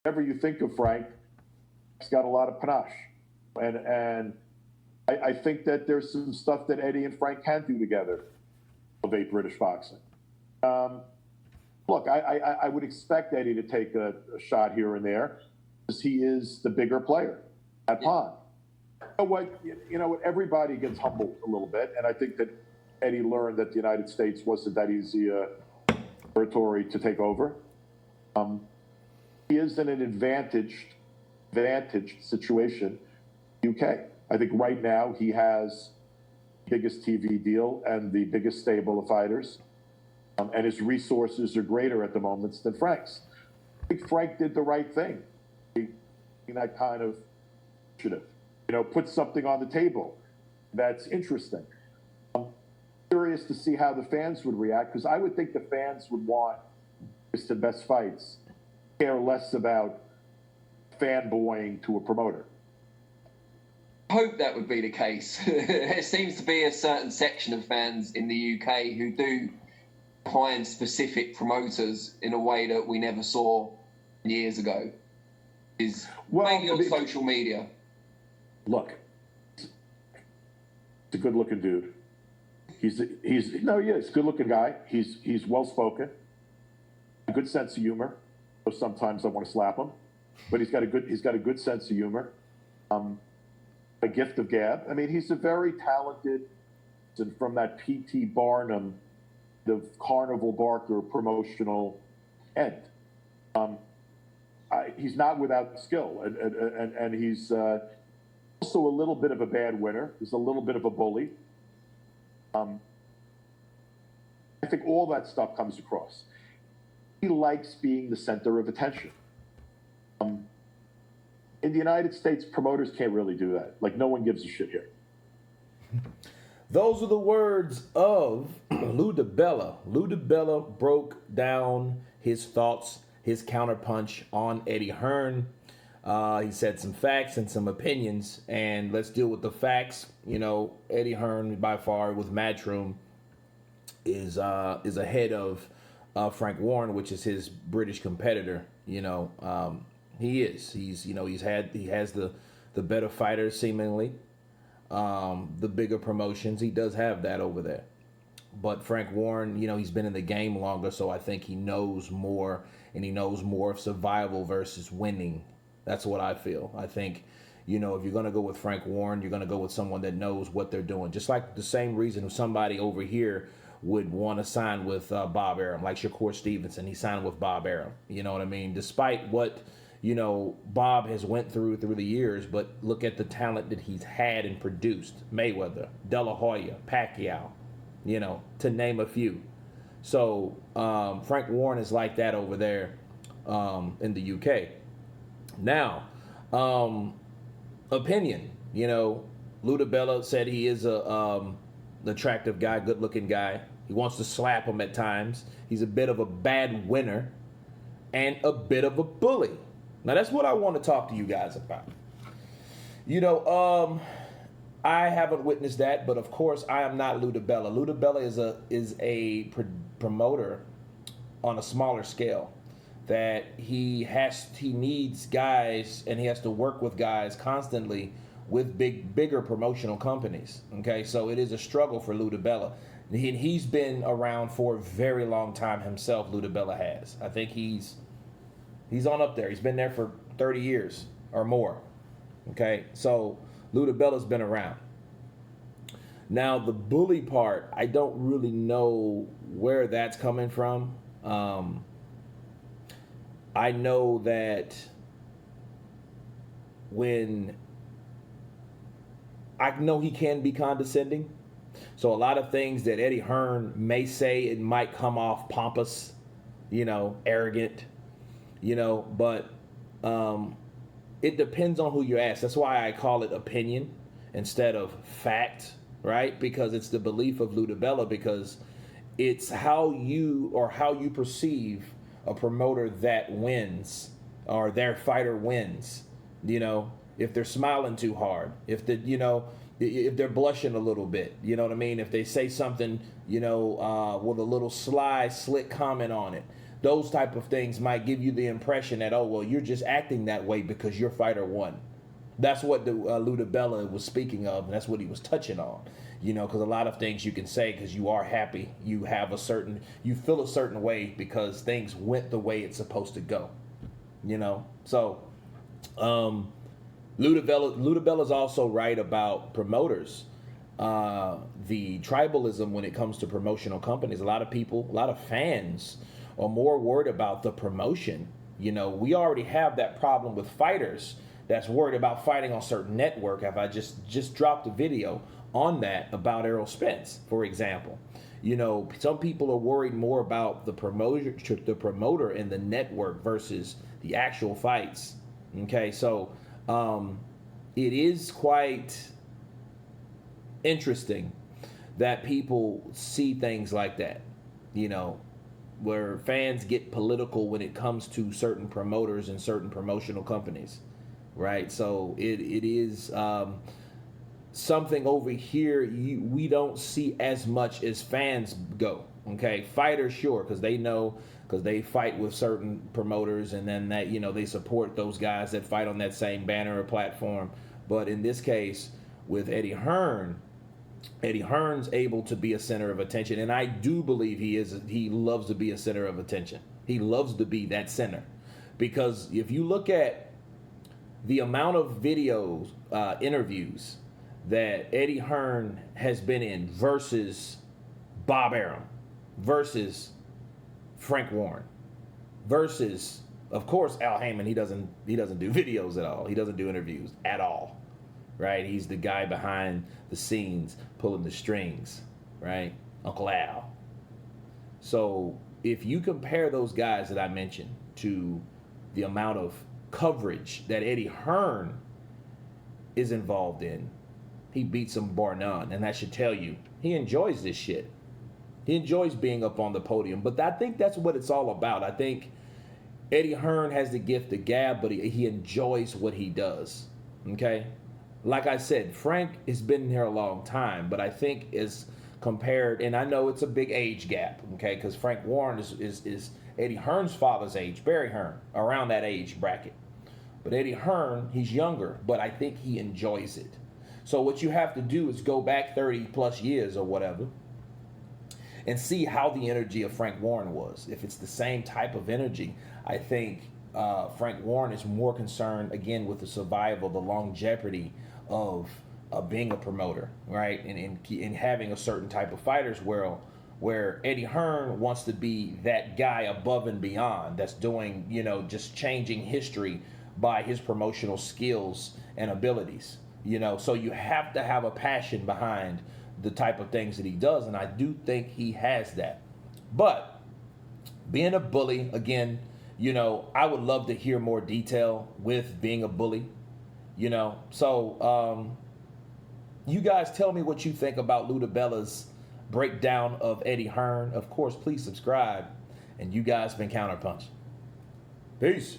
whenever you think of Frank, he's got a lot of panache. And I think that there's some stuff that Eddie and Frank can do together to elevate British boxing. Look, I would expect Eddie to take a shot here and there because he is the bigger player at Pond. You know what? Everybody gets humbled a little bit, and I think that Eddie learned that the United States wasn't that easy territory to take over. He is in an advantaged situation in the UK. I think right now he has the biggest TV deal and the biggest stable of fighters, and his resources are greater at the moment than Frank's. I think Frank did the right thing in that kind of initiative. You know, put something on the table that's interesting. I'm curious to see how the fans would react, because I would think the fans would want the best fights, care less about fanboying to a promoter. I hope that would be the case. There seems to be a certain section of fans in the UK who do find specific promoters in a way that we never saw years ago. Is mainly on social media. Look, he's a good-looking dude. He's a good-looking guy. He's well-spoken, a good sense of humor. Sometimes I want to slap him, but he's got a good sense of humor. A gift of gab. I mean, he's a very talented, and from that P.T. Barnum, the Carnival Barker promotional end. He's not without skill, and he's also a little bit of a bad winner. He's a little bit of a bully. I think all that stuff comes across. He likes being the center of attention. In the United States, promoters can't really do that. Like, no one gives a shit here. Those are the words of Lou Dibella. Lou Dibella broke down his thoughts, his counterpunch on Eddie Hearn. He said some facts and some opinions, and let's deal with the facts. You know, Eddie Hearn, by far, with Matchroom, is ahead of Frank Warren, which is his British competitor. You know, he is. He has the better fighters seemingly, the bigger promotions. He does have that over there. But Frank Warren, you know, he's been in the game longer, so I think he knows more, and he knows more of survival versus winning. That's what I feel. I think, you know, if you're going to go with Frank Warren, you're going to go with someone that knows what they're doing. Just like the same reason somebody over here would want to sign with Bob Arum, like Shakur Stevenson. He signed with Bob Arum. You know what I mean? Despite what, you know, Bob has went through the years, but look at the talent that he's had and produced. Mayweather, De La Hoya, Pacquiao, you know, to name a few. So Frank Warren is like that over there in the UK. Now, opinion. You know, Lou Dibella said he is an attractive guy, good-looking guy. He wants to slap him at times. He's a bit of a bad winner and a bit of a bully. Now, that's what I want to talk to you guys about. You know, I haven't witnessed that, but of course, I am not Lou Dibella. Lou Dibella is a promoter on a smaller scale. That he needs guys, and he has to work with guys constantly with bigger promotional companies. Okay, so it is a struggle for Lou Dibella. He's been around for a very long time himself. Lou Dibella has. I think he's on up there. He's been there for 30 years or more. Okay, so Lou Dibella's been around. Now the bully part, I don't really know where that's coming from. I know that I know he can be condescending. So a lot of things that Eddie Hearn may say, it might come off pompous, you know, arrogant, you know, but it depends on who you ask. That's why I call it opinion instead of fact, right? Because it's the belief of Lou Dibella, because it's how you perceive a promoter that wins, or their fighter wins. You know, if they're smiling too hard, if they're blushing a little bit, you know what I mean? If they say something, you know, with a little sly, slick comment on it, those type of things might give you the impression that, oh, well, you're just acting that way because your fighter won. That's what the Lou Dibella was speaking of, and that's what he was touching on. Because a lot of things you can say because you are happy, you feel a certain way because things went the way it's supposed to go. So Lou Dibella's also right about promoters. The tribalism when it comes to promotional companies. A lot of fans are more worried about the promotion. We already have that problem with fighters that's worried about fighting on certain network. If I just dropped a video on that about Errol Spence, for example. Some people are worried more about the promoter and the network versus the actual fights. Okay, so it is quite interesting that people see things like that, where fans get political when it comes to certain promoters and certain promotional companies, right? So it is something over here we don't see as much as fans go. Okay, fighters, sure, because they fight with certain promoters, and then that they support those guys that fight on that same banner or platform. But in this case, with Eddie Hearn's able to be a center of attention, and I do believe he is. He loves to be a center of attention. He loves to be that center, because if you look at the amount of videos, interviews that Eddie Hearn has been in versus Bob Arum, versus Frank Warren, versus, of course, Al Heyman. He doesn't do videos at all. He doesn't do interviews at all, right? He's the guy behind the scenes pulling the strings, right? Uncle Al. So if you compare those guys that I mentioned to the amount of coverage that Eddie Hearn is involved in, he beats them bar none. And that should tell you he enjoys this shit. He enjoys being up on the podium. But I think that's what it's all about. I think Eddie Hearn has the gift of gab, but he enjoys what he does. Okay? Like I said, Frank has been here a long time, but I think is compared, and I know it's a big age gap, okay, because Frank Warren is Eddie Hearn's father's age, Barry Hearn, around that age bracket. But Eddie Hearn, he's younger, but I think he enjoys it. So what you have to do is go back 30 plus years or whatever and see how the energy of Frank Warren was. If it's the same type of energy, I think Frank Warren is more concerned, again, with the survival, the longevity of being a promoter, right? And having a certain type of fighters where Eddie Hearn wants to be that guy above and beyond that's doing, just changing history by his promotional skills and abilities. So you have to have a passion behind the type of things that he does, and I do think he has that. But being a bully, again, I would love to hear more detail with being a bully, So you guys tell me what you think about Lou Dibella's breakdown of Eddie Hearn. Of course, please subscribe, and you guys been Counterpunch. Peace.